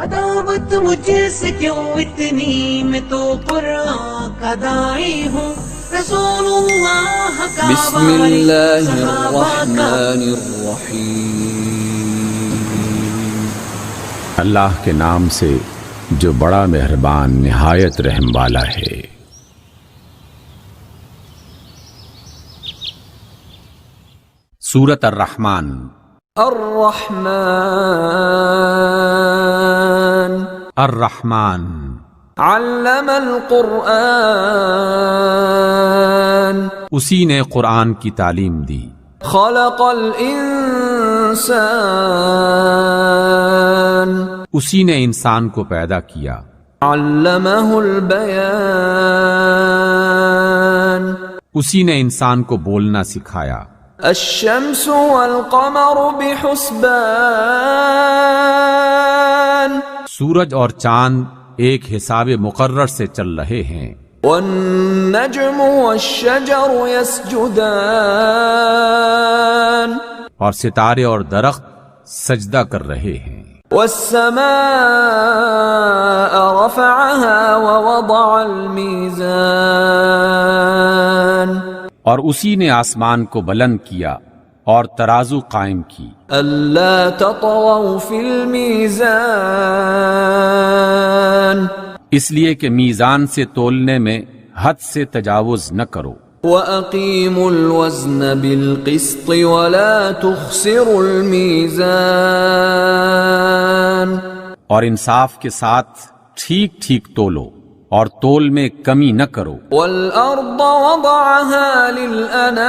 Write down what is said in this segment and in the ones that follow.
عداوت مجھ سے کیوں اتنی، میں تو قرآن کا داعی ہوں، رسول اللہ کا بسم اللہ الرحمن الرحیم۔ اللہ کے نام سے جو بڑا مہربان نہایت رحم والا ہے۔ سورۃ الرحمن۔ الرحمن الرحمن علم القرآن، اسی نے قرآن کی تعلیم دی۔ خلق الانسان، اسی نے انسان کو پیدا کیا۔ علمہ البیان، اسی نے انسان کو بولنا سکھایا۔ الشمس والقمر بحسبان، سورج اور چاند ایک حساب مقرر سے چل رہے ہیں۔ والنجم والشجر يسجدان، اور ستارے اور درخت سجدہ کر رہے ہیں۔ والسماء رفعها ووضع الميزان، اور اسی نے آسمان کو بلند کیا اور ترازو قائم کی۔ ألا تطغوا في الميزان، اس لیے کہ میزان سے تولنے میں حد سے تجاوز نہ کرو۔ وَأَقِيمُوا الْوَزْنَ بِالْقِسْطِ وَلَا تُخْسِرُوا الْمِيزَانَ، اور انصاف کے ساتھ ٹھیک ٹھیک تولو اور تول میں کمی نہ کرو۔ وَالْأَرْضَ وَضَعَهَا لِلْأَنَامِ،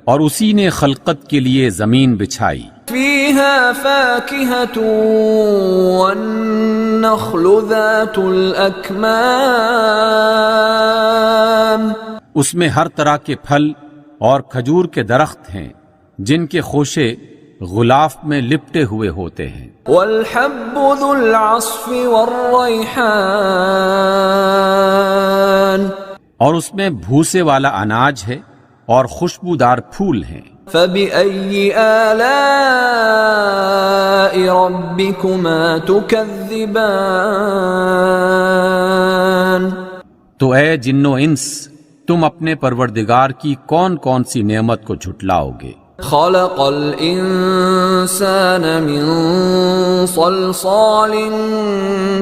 اور اسی نے خلقت کے لیے زمین بچھائی۔ فِيهَا فَاكِهَةٌ وَالنَّخْلُ ذَاتُ الْأَكْمَامِ، اس میں ہر طرح کے پھل اور کھجور کے درخت ہیں جن کے خوشے غلاف میں لپٹے ہوئے ہوتے ہیں۔ وَالْحَبُّ ذُو الْعَصْفِ وَالرَّيْحَانِ، اور اس میں بھوسے والا اناج ہے اور خوشبودار پھول ہیں۔ فَبِأَيِّ آلَاءِ رَبِّكُمَا تُكَذِّبَانِ، تو اے جن و انس، تم اپنے پروردگار کی کون کون سی نعمت کو جھٹلاؤ گے؟ خلق الانسان من صلصال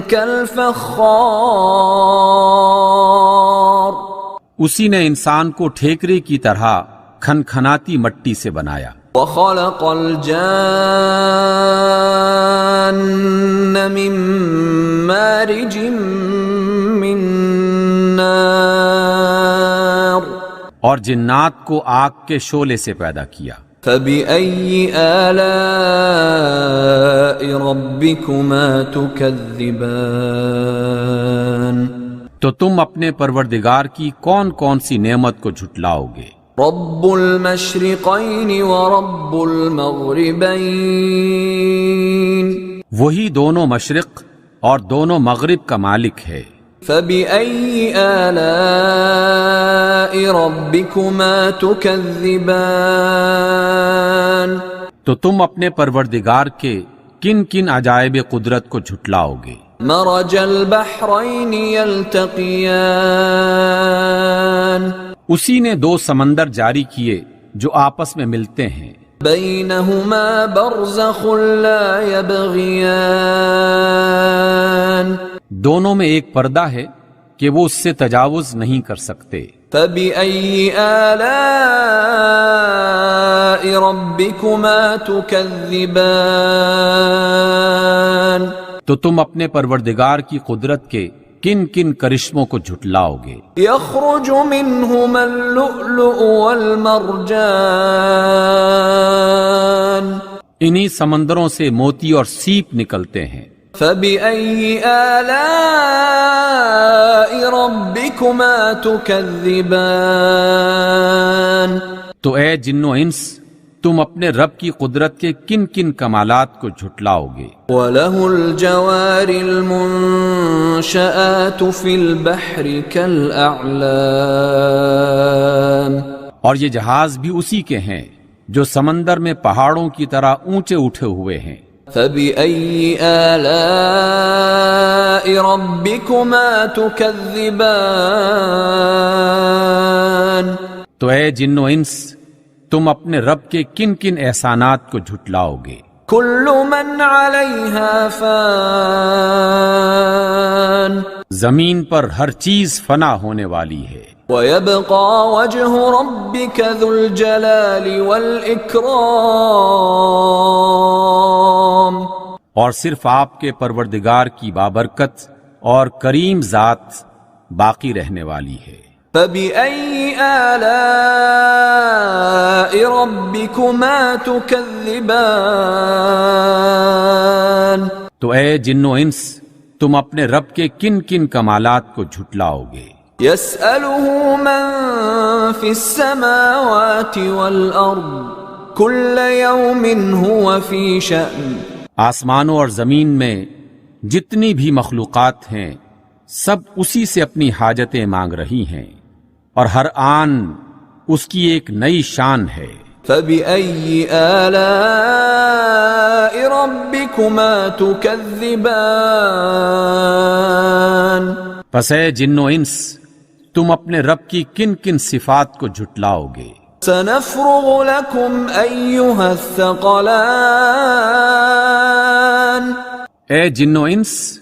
كالفخار، اسی نے انسان کو ٹھیکرے کی طرح کھنکھناتی مٹی سے بنایا۔ وخلق الجان من مارج من نار، اور جنات کو آگ کے شعلے سے پیدا کیا۔ فَبِأَيِّ آلَاءِ رَبِّكُمَا تُكَذِّبَانِ، تو تم اپنے پروردگار کی کون کون سی نعمت کو جھٹلاؤ گے؟ رب المشرقین ورب المغربین، وہی دونوں مشرق اور دونوں مغرب کا مالک ہے۔ فَبِأَيِّ آلَاءِ رَبِّكُمَا تُكَذِّبَانِ، تو تم اپنے پروردگار کے کن کن عجائب قدرت کو جھٹلاؤ گے؟ مرج البحرین یلتقیان، اسی نے دو سمندر جاری کیے جو آپس میں ملتے ہیں۔ بینہما برزخ لا یبغیان، دونوں میں ایک پردہ ہے کہ وہ اس سے تجاوز نہیں کر سکتے۔ فَبِأَيِّ آلَاءِ رَبِّكُمَا تُكَذِّبَانِ، تو تم اپنے پروردگار کی قدرت کے کن کن کرشموں کو جھٹلاؤ گے؟ يخرج منهما اللؤلؤ والمرجان، انہی سمندروں سے موتی اور سیپ نکلتے ہیں۔ فَبِأَيِّ آلَاءِ رَبِّكُمَا تُكَذِّبَانِ، تو اے جن و انس، تم اپنے رب کی قدرت کے کن کن کمالات کو جھٹلاؤ گے؟ وَلَهُ الْجَوَارِ الْمُنشَآتُ فِي الْبَحْرِ كَالْأَعْلَامِ، اور یہ جہاز بھی اسی کے ہیں جو سمندر میں پہاڑوں کی طرح اونچے اٹھے ہوئے ہیں۔ فبأي آلاء ربكما تكذبان؟ تو اے جن و انس، تم اپنے رب کے کن کن احسانات کو جھٹلاؤ گے؟ كل من عليها فان، زمین پر ہر چیز فنا ہونے والی ہے، ويبقى وجه ربك ذو الجلال والإكرام، اور صرف آپ کے پروردگار کی بابرکت اور کریم ذات باقی رہنے والی ہے۔ فبأي آلاء ربكما تكذبان؟ تو اے جن و انس، تم اپنے رب کے کن کن کمالات کو جھٹلاؤ گے؟ يسأله من في السماوات والأرض كل يوم هو في شأن، آسمانوں اور زمین میں جتنی بھی مخلوقات ہیں سب اسی سے اپنی حاجتیں مانگ رہی ہیں، اور ہر آن اس کی ایک نئی شان ہے۔ فبأي آلاء ربكما تكذبان؟ پس اے جن و انس، تم اپنے رب کی کن کن صفات کو جھٹلاؤ گے؟ سنفرغ لكم أيها الثقلان، اے جن و انس،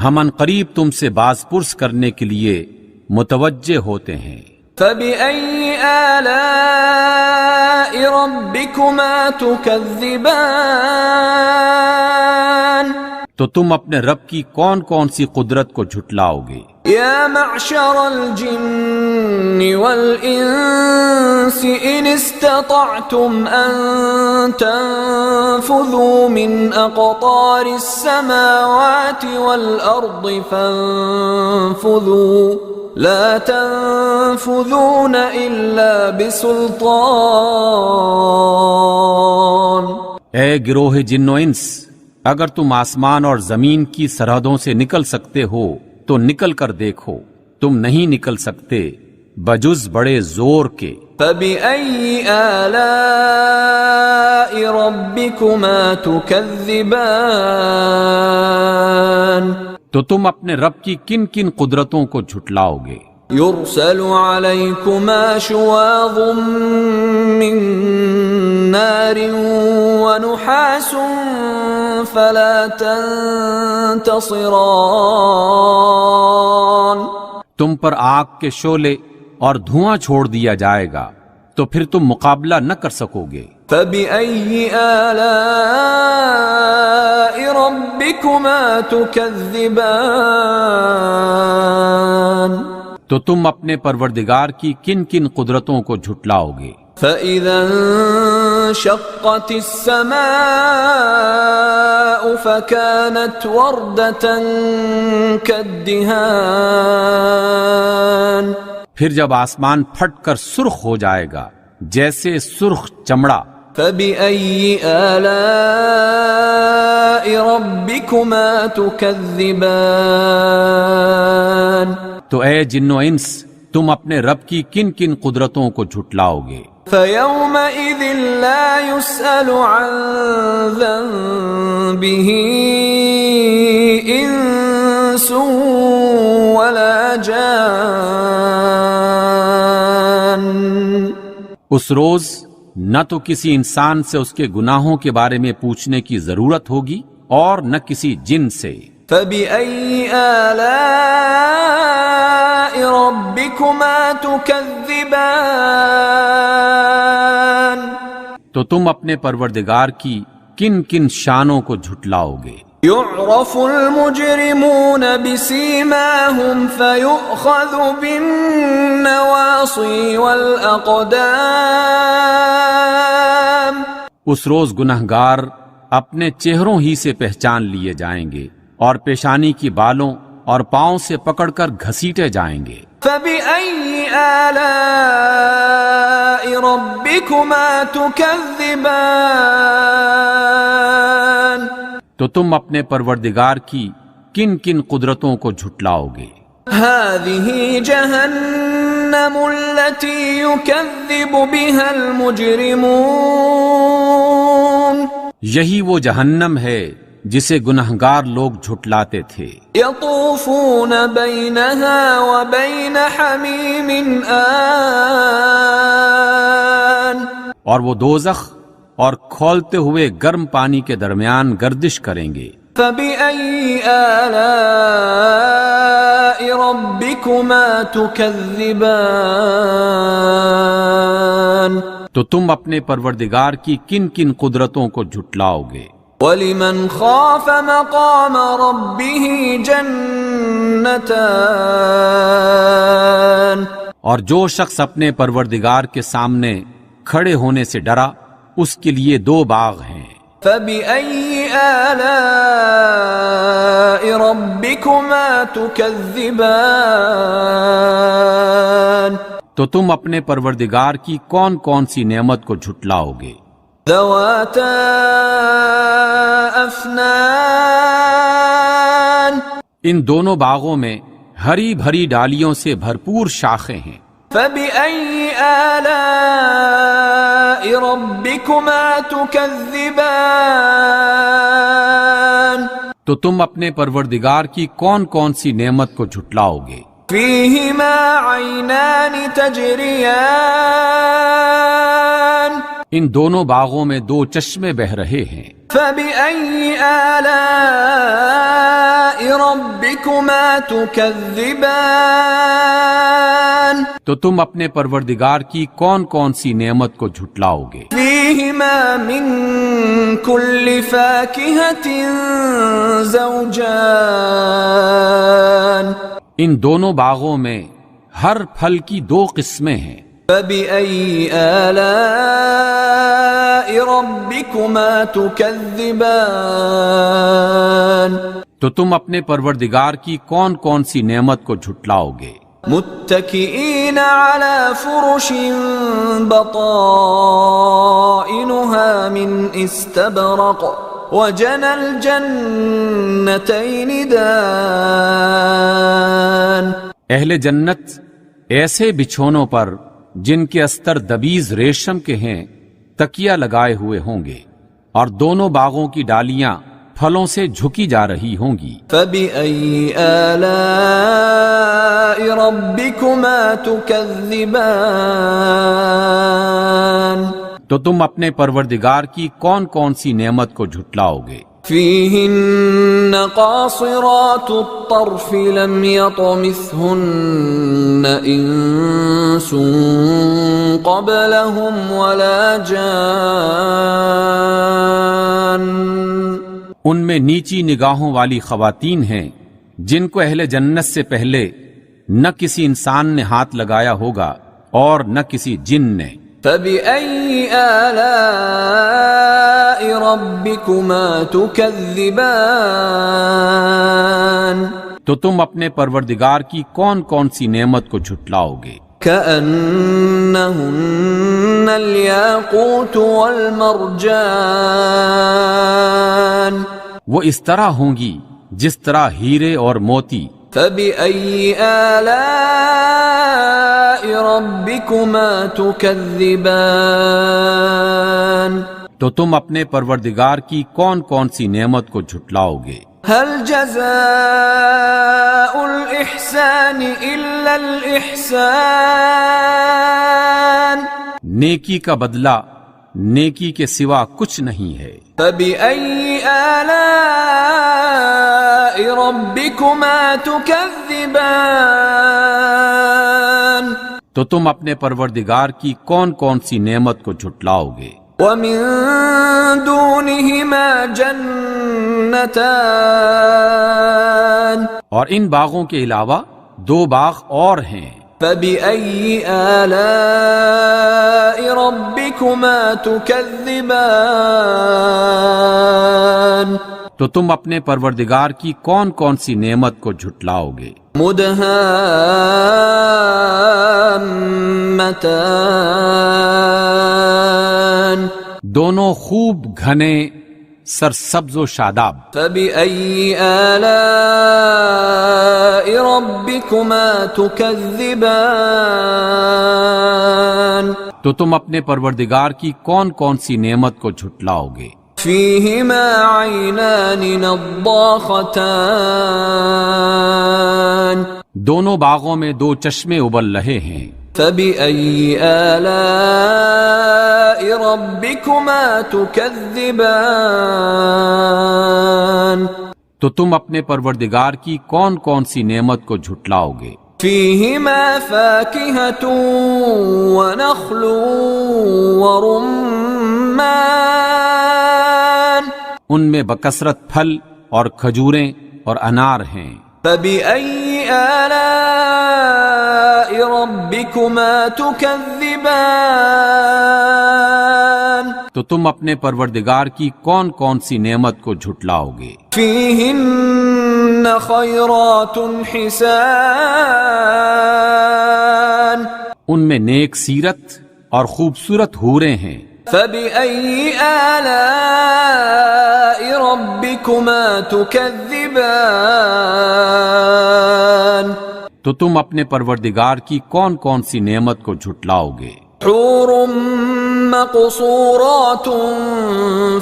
ہم ان قریب تم سے باز پرس کرنے کے لیے متوجہ ہوتے ہیں۔ فبأي آلاء ربكما تكذبان؟ تو تم اپنے رب کی کون کون سی قدرت کو جھٹلاؤ گے؟ يا معشر الجن والإنس إن استطعتم أن تنفذوا من أقطار السماوات والأرض فانفذوا لا تنفذون إلا بسلطان۔ اے گروہ جن و انس، اگر تم آسمان اور زمین کی سرحدوں سے نکل سکتے ہو تو نکل کر دیکھو، تم نہیں نکل سکتے بجز بڑے زور کے۔ فبأي آلاء ربكما تكذبان؟ تو تم اپنے رب کی کن کن قدرتوں کو جھٹلاؤ گے؟ يرسل عليكما شواظ من نار ونحاس فلا تنتصران، تم پر آگ کے شعلے اور دھواں چھوڑ دیا جائے گا تو پھر تم مقابلہ نہ کر سکو گے۔ فبأي آلاء ربكما تكذبان؟ تو تم اپنے پروردگار کی کن کن قدرتوں کو جھٹلاؤ گے؟ فإذا انشقت السماء فكانت وردة كالدهان، پھر جب آسمان پھٹ کر سرخ ہو جائے گا جیسے سرخ چمڑا۔ فبأي آلاء ربكما تكذبان؟ تو اے جن و انس، تم اپنے رب کی کن کن قدرتوں کو جھٹلاؤ گے؟ فيومئذ لا يسأل عن ذنبه إنس ولا جان، اس روز نہ تو کسی انسان سے اس کے گناہوں کے بارے میں پوچھنے کی ضرورت ہوگی اور نہ کسی جن سے۔ فبأي آلاء ربكما تكذبان؟ تو تم اپنے پروردگار کی کن کن شانوں کو جھٹلاؤ گے؟ يعرف المجرمون بسيماهم فيؤخذ بالنواصي والأقدام، اس روز گنہگار اپنے چہروں ہی سے پہچان لیے جائیں گے اور پیشانی کی بالوں اور پاؤں سے پکڑ کر گھسیٹے جائیں گے۔ فبأي آلاء ربكما تكذبان؟ تو تم اپنے پروردگار کی کن کن قدرتوں کو جھٹلاؤ گے؟ هذه جهنم التي يكذب بها المجرمون، یہی وہ جہنم ہے جسے گنہگار لوگ جھٹلاتے تھے۔ يطوفون بينها وبين حميم آن، اور وہ دوزخ اور کھولتے ہوئے گرم پانی کے درمیان گردش کریں گے۔ فبأي آلاء ربكما تكذبان، تو تم اپنے پروردگار کی کن کن قدرتوں کو جھٹلاؤ گے؟ وَلِمَنْ خَافَ مَقَامَ رَبِّهِ جَنَّتَانِ، اور جو شخص اپنے پروردگار کے سامنے کھڑے ہونے سے ڈرا اس کے لیے 2 باغ ہیں۔ فَبِأَيِّ آلَاءِ رَبِّكُمَا تُكَذِّبَانِ، تو تم اپنے پروردگار کی کون کون سی نعمت کو جھٹلاؤ گے؟ ذَوَاتَا أَفْنَانٍ، ان دونوں باغوں میں ہری بھری ڈالیوں سے بھرپور شاخیں ہیں۔ فَبِأَيِّ آلَاءِ رَبِّكُمَا تُكَذِّبَانِ، تو تم اپنے پروردگار کی کون کون سی نعمت کو جھٹلاؤ گے؟ فِيهِمَا عَيْنَانِ تَجْرِيَانِ، ان دونوں باغوں میں 2 چشمے بہہ رہے ہیں۔ فَبِأَيِّ آلَاءِ رَبِّكُمَا تُكَذِّبَانِ، تو تم اپنے پروردگار کی کون کون سی نعمت کو جھٹلاؤ گے؟ فِيهِمَا مِن كُلِّ فَاكِهَةٍ زَوْجَانِ، ان دونوں باغوں میں ہر پھل کی 2 قسمیں ہیں۔ فَبِأَيِّ آلَاءِ رَبِّكُمَا تُكَذِّبَانِ، تو تم اپنے پروردگار کی کون کون سی نعمت کو جھٹلاؤ گے؟ متكئين على فرش بطائنها من استبرق وجنى الجنتين دان، اہل جنت ایسے بچھونوں پر جن کے استر دبیز ریشم کے ہیں تکیہ لگائے ہوئے ہوں گے، اور دونوں باغوں کی ڈالیاں پھلوں سے جھکی جا رہی ہوں گی۔ فَبِأَيِّ آلَاءِ رَبِّكُمَا تُكَذِّبَانِ، تو تم اپنے پروردگار کی کون کون سی نعمت کو جھٹلاؤ گے؟ فِيهِنَّ قَاصِرَاتُ الطَّرْفِ لَمْ يَطْمِثْهُنَّ إِنسٌ قَبْلَهُمْ وَلَا جَانٌّ، ان میں نیچی نگاہوں والی خواتین ہیں جن کو اہل جنت سے پہلے نہ کسی انسان نے ہاتھ لگایا ہوگا اور نہ کسی جن نے۔ فَبِأَيِّ آلَاءِ رَبِّكُمَا تُكَذِّبَانِ، تو تم اپنے پروردگار کی کون کون سی نعمت کو جھٹلاؤ گے؟ كَأَنَّهُنَّ الْيَاقُوتُ وَالْمَرْجَانُ، وہ اس طرح ہوں گی جس طرح ہیرے اور موتی۔ فَبِأَيِّ آلَاءِ رَبِّكُمَا تُكَذِّبَانِ، تو تم اپنے پروردگار کی کون کون سی نعمت کو جھٹلاؤ گے؟ هَلْ جَزَاءُ الْإِحْسَانِ إِلَّا الْإِحْسَانُ، نیکی کا بدلہ نیکی کے سوا کچھ نہیں ہے۔ فَبِأَيِّ آلَاءِ رَبِّكُمَا تُكَذِّبَانِ، تو تم اپنے پروردگار کی کون کون سی نعمت کو جھٹلاؤ گے؟ وَمِن دُونِهِمَا جَنَّتَانِ، اور ان باغوں کے علاوہ 2 باغ اور ہیں۔ فَبِأَيِّ آلَاءِ رَبِّكُمَا تُكَذِّبَانِ، تو تم اپنے پروردگار کی کون کون سی نعمت کو جھٹلاؤ گے؟ مُدْهَامَّتَانِ، دونوں خوب گھنے سرسبز و شاداب۔ فَبِأَيِّ آلَاءِ رَبِّكُمَا تُكَذِّبَانِ، تو تم اپنے پروردگار کی کون کون سی نعمت کو جھٹلاؤ گے؟ فيهما عينان نضاختان دونوں باغوں میں دو چشمے ابل رہے ہیں. فبأي آلاء ربكما تكذبان تو تم اپنے پروردگار کی کون کون سی نعمت کو جھٹلاؤ گے؟ فيهما فاكهة ونخل ورمان ان میں بکثرت پھل اور کھجوریں اور انار ہیں. فبأي آلاء ربكما تكذبان تو تم اپنے پروردگار کی کون کون سی نعمت کو جھٹلاؤ گے؟ فيهن خيرات حسان ان میں نیک سیرت اور خوبصورت حوریں ہیں. فبأي آلاء ربكما تكذبان تو تم اپنے پروردگار کی کون کون سی نعمت کو جھٹلاؤ گے؟ حور مقصورات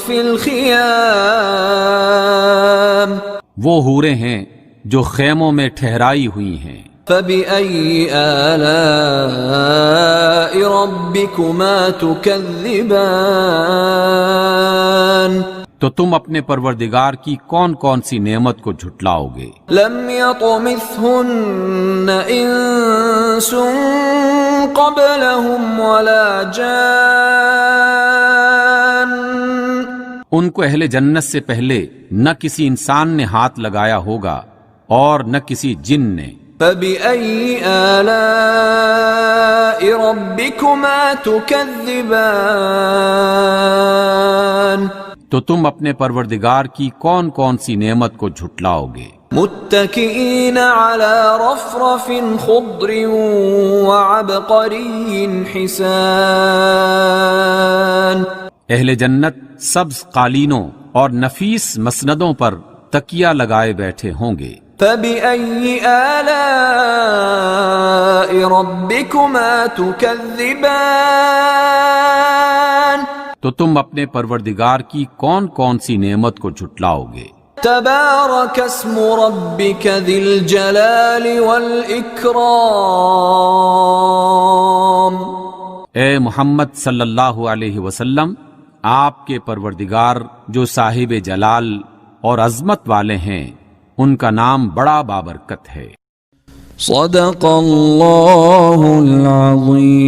في الخيام وہ حوریں ہیں جو خیموں میں ٹھہرائی ہوئی ہیں. فبأي آلاء ربكما تكذبان تو تم اپنے پروردگار کی کون کون سی نعمت کو جھٹلاؤ گے؟ لم يطمثهن انس قبلهم ولا جان ان کو اہل جنت سے پہلے نہ کسی انسان نے ہاتھ لگایا ہوگا اور نہ کسی جن نے. فبأي آلاء ربكما تكذبان تو تم اپنے پروردگار کی کون کون سی نعمت کو جھٹلاؤ گے؟ متكئين على رفرف خضر وعبقري حسان اہل جنت سبز قالینوں اور نفیس مسندوں پر تکیہ لگائے بیٹھے ہوں گے. فبأي آلاء ربكما تكذبان تو تم اپنے پروردگار کی کون کون سی نعمت کو جھٹلاؤ گے؟ تبارك اسم ربك ذي الجلال والإكرام اے محمد صلی اللہ علیہ وسلم، آپ کے پروردگار جو صاحب جلال اور عظمت والے ہیں ان کا نام بڑا بابرکت ہے. صدق اللہ العظیم.